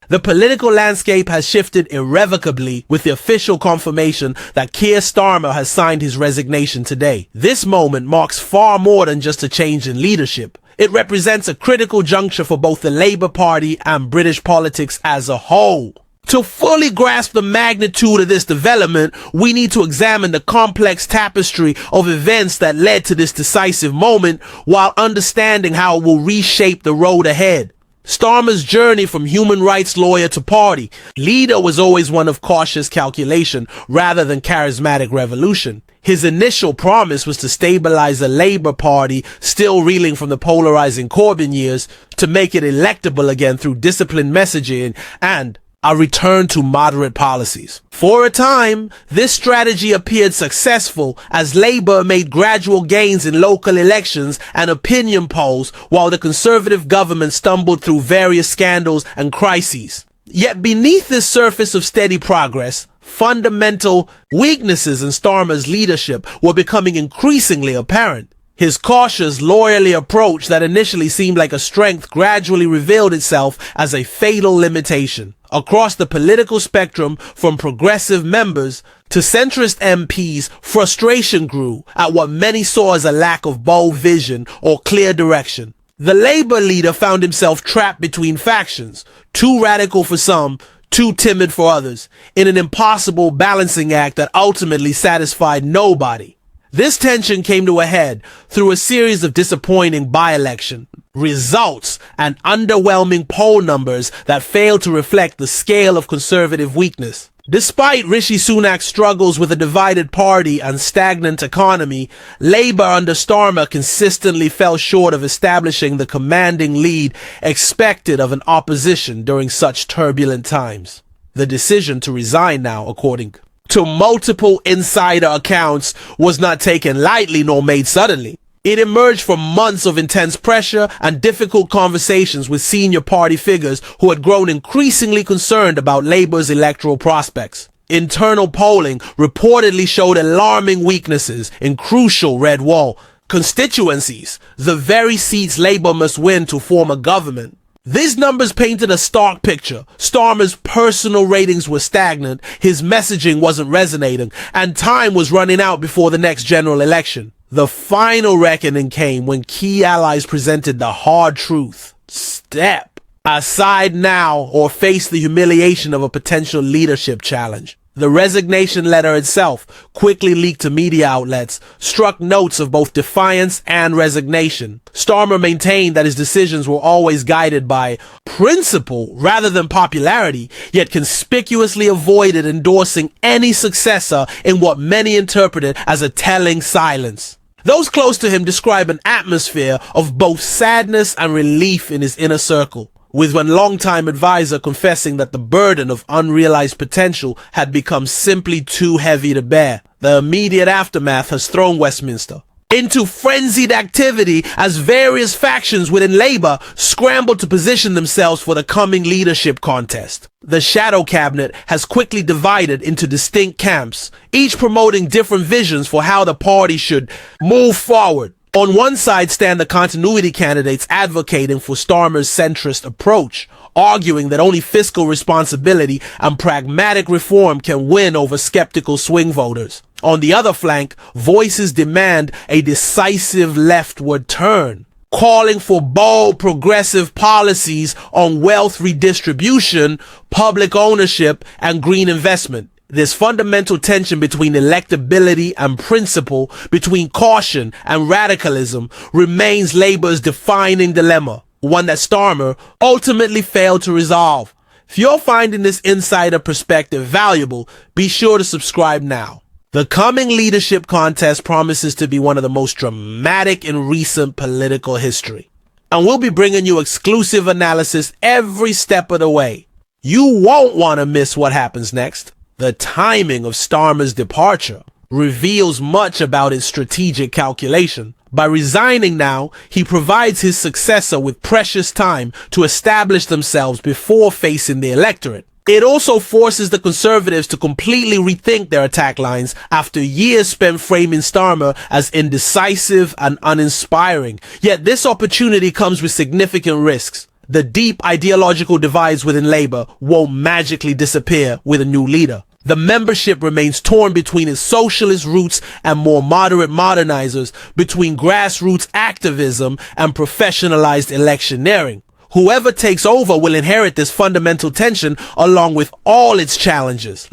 The political landscape has shifted irrevocably with the official confirmation that Keir Starmer has signed his resignation today. This moment marks far more than just a change in leadership. It represents a critical juncture for both the Labour Party and British politics as a whole. To fully grasp the magnitude of this development, we need to examine the complex tapestry of events that led to this decisive moment while understanding how it will reshape the road ahead. Starmer's journey from human rights lawyer to party leader was always one of cautious calculation rather than charismatic revolution. His initial promise was to stabilize the Labour Party, still reeling from the polarizing Corbyn years, to make it electable again through disciplined messaging and a return to moderate policies. For a time, this strategy appeared successful as Labour made gradual gains in local elections and opinion polls while the Conservative government stumbled through various scandals and crises. Yet beneath this surface of steady progress, fundamental weaknesses in Starmer's leadership were becoming increasingly apparent. His cautious, lawyerly approach that initially seemed like a strength gradually revealed itself as a fatal limitation. Across the political spectrum, from progressive members to centrist MPs, frustration grew at what many saw as a lack of bold vision or clear direction. The Labour leader found himself trapped between factions, too radical for some, too timid for others, in an impossible balancing act that ultimately satisfied nobody. This tension came to a head through a series of disappointing by-election results and underwhelming poll numbers that failed to reflect the scale of Conservative weakness. Despite Rishi Sunak's struggles with a divided party and stagnant economy, Labour under Starmer consistently fell short of establishing the commanding lead expected of an opposition during such turbulent times. The decision to resign now, according to multiple insider accounts, was not taken lightly nor made suddenly. It emerged from months of intense pressure and difficult conversations with senior party figures who had grown increasingly concerned about Labour's electoral prospects. Internal polling reportedly showed alarming weaknesses in crucial red wall constituencies, the very seats Labour must win to form a government. These numbers painted a stark picture. Starmer's personal ratings were stagnant, his messaging wasn't resonating, and time was running out before the next general election. The final reckoning came when key allies presented the hard truth. Step aside now or face the humiliation of a potential leadership challenge. The resignation letter itself, quickly leaked to media outlets, struck notes of both defiance and resignation. Starmer maintained that his decisions were always guided by principle rather than popularity, yet conspicuously avoided endorsing any successor in what many interpreted as a telling silence. Those close to him describe an atmosphere of both sadness and relief in his inner circle, with one longtime advisor confessing that the burden of unrealized potential had become simply too heavy to bear. The immediate aftermath has thrown Westminster into frenzied activity as various factions within Labour scrambled to position themselves for the coming leadership contest. The shadow cabinet has quickly divided into distinct camps, each promoting different visions for how the party should move forward. On one side stand the continuity candidates advocating for Starmer's centrist approach, arguing that only fiscal responsibility and pragmatic reform can win over skeptical swing voters. On the other flank, voices demand a decisive leftward turn, calling for bold progressive policies on wealth redistribution, public ownership, and green investment. This fundamental tension between electability and principle, between caution and radicalism, remains Labour's defining dilemma, one that Starmer ultimately failed to resolve. If you're finding this insider perspective valuable, be sure to subscribe now. The coming leadership contest promises to be one of the most dramatic in recent political history, and we'll be bringing you exclusive analysis every step of the way. You won't want to miss what happens next. The timing of Starmer's departure reveals much about his strategic calculation. By resigning now, he provides his successor with precious time to establish themselves before facing the electorate. It also forces the Conservatives to completely rethink their attack lines after years spent framing Starmer as indecisive and uninspiring. Yet this opportunity comes with significant risks. The deep ideological divides within Labour won't magically disappear with a new leader. The membership remains torn between its socialist roots and more moderate modernizers, between grassroots activism and professionalized electioneering. Whoever takes over will inherit this fundamental tension along with all its challenges.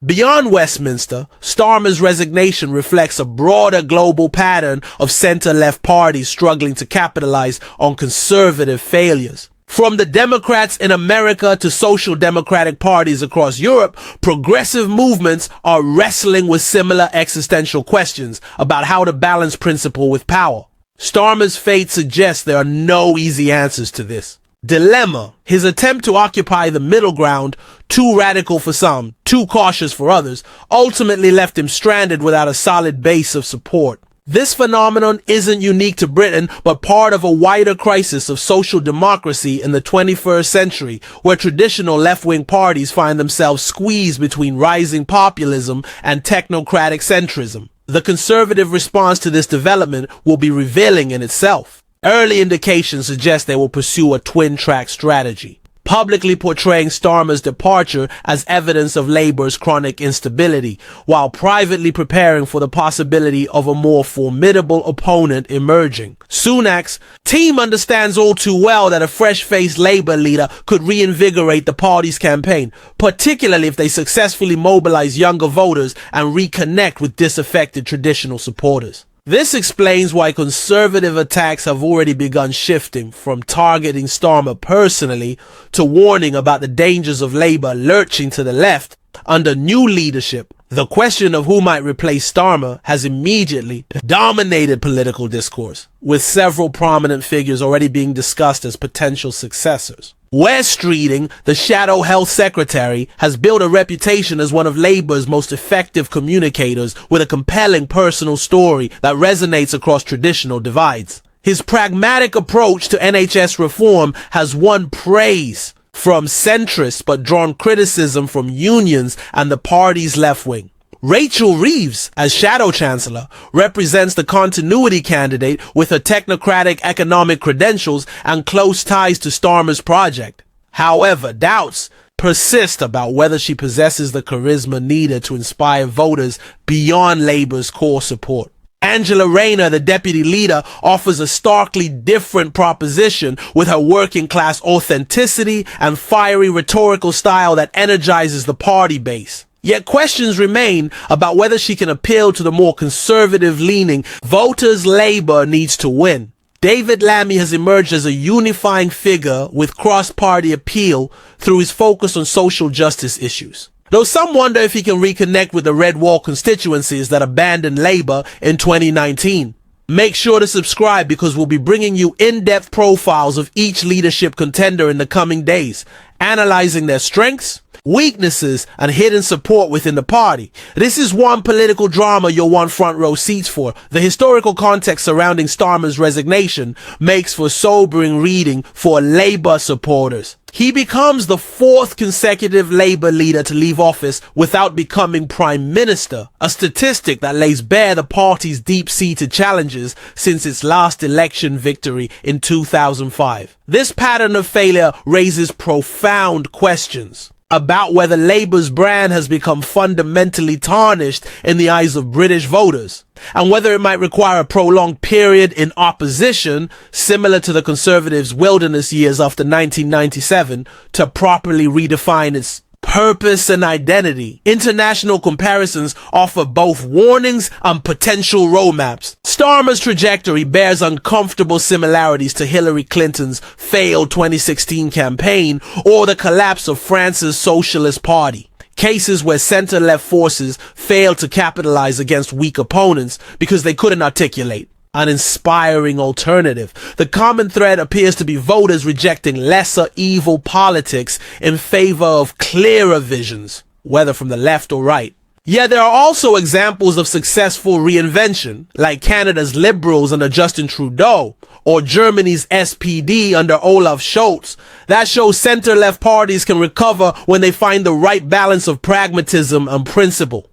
Beyond Westminster, Starmer's resignation reflects a broader global pattern of center-left parties struggling to capitalize on conservative failures. From the Democrats in America to social democratic parties across Europe, progressive movements are wrestling with similar existential questions about how to balance principle with power. Starmer's fate suggests there are no easy answers to this dilemma. His attempt to occupy the middle ground, too radical for some, too cautious for others, ultimately left him stranded without a solid base of support. This phenomenon isn't unique to Britain, but part of a wider crisis of social democracy in the 21st century, where traditional left-wing parties find themselves squeezed between rising populism and technocratic centrism. The Conservative response to this development will be revealing in itself. Early indications suggest they will pursue a twin-track strategy, publicly portraying Starmer's departure as evidence of Labour's chronic instability, while privately preparing for the possibility of a more formidable opponent emerging. Sunak's team understands all too well that a fresh-faced Labour leader could reinvigorate the party's campaign, particularly if they successfully mobilize younger voters and reconnect with disaffected traditional supporters. This explains why conservative attacks have already begun shifting from targeting Starmer personally to warning about the dangers of Labour lurching to the left under new leadership. The question of who might replace Starmer has immediately dominated political discourse, with several prominent figures already being discussed as potential successors. Wes Streeting, the Shadow Health Secretary, has built a reputation as one of Labour's most effective communicators with a compelling personal story that resonates across traditional divides. His pragmatic approach to NHS reform has won praise from centrists but drawn criticism from unions and the party's left wing. Rachel Reeves, as Shadow Chancellor, represents the continuity candidate with her technocratic economic credentials and close ties to Starmer's project. However, doubts persist about whether she possesses the charisma needed to inspire voters beyond Labour's core support. Angela Rayner, the deputy leader, offers a starkly different proposition with her working-class authenticity and fiery rhetorical style that energizes the party base. Yet questions remain about whether she can appeal to the more conservative-leaning voters Labour needs to win. David Lammy has emerged as a unifying figure with cross-party appeal through his focus on social justice issues. Though some wonder if he can reconnect with the Red Wall constituencies that abandoned Labour in 2019. Make sure to subscribe because we'll be bringing you in-depth profiles of each leadership contender in the coming days, analyzing their strengths, weaknesses, and hidden support within the party. This is one political drama you'll want front row seats for. The historical context surrounding Starmer's resignation makes for sobering reading for Labour supporters. He becomes the fourth consecutive Labour leader to leave office without becoming Prime Minister, a statistic that lays bare the party's deep-seated challenges since its last election victory in 2005. This pattern of failure raises profound questions about whether Labour's brand has become fundamentally tarnished in the eyes of British voters, and whether it might require a prolonged period in opposition, similar to the Conservatives' wilderness years after 1997, to properly redefine its purpose and identity. International comparisons offer both warnings and potential roadmaps. Starmer's trajectory bears uncomfortable similarities to Hillary Clinton's failed 2016 campaign or the collapse of France's Socialist Party. Cases where center-left forces failed to capitalize against weak opponents because they couldn't articulate an inspiring alternative. The common thread appears to be voters rejecting lesser evil politics in favor of clearer visions, whether from the left or right. Yet there are also examples of successful reinvention, like Canada's Liberals under Justin Trudeau, or Germany's SPD under Olaf Scholz, that shows center-left parties can recover when they find the right balance of pragmatism and principle.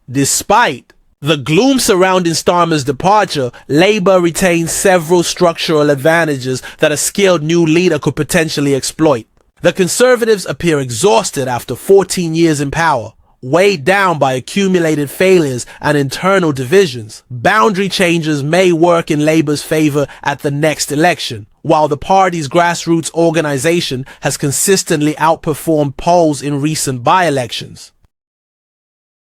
Despite The gloom surrounding Starmer's departure, Labour retains several structural advantages that a skilled new leader could potentially exploit. The Conservatives appear exhausted after 14 years in power, weighed down by accumulated failures and internal divisions. Boundary changes may work in Labour's favour at the next election, while the party's grassroots organisation has consistently outperformed polls in recent by-elections.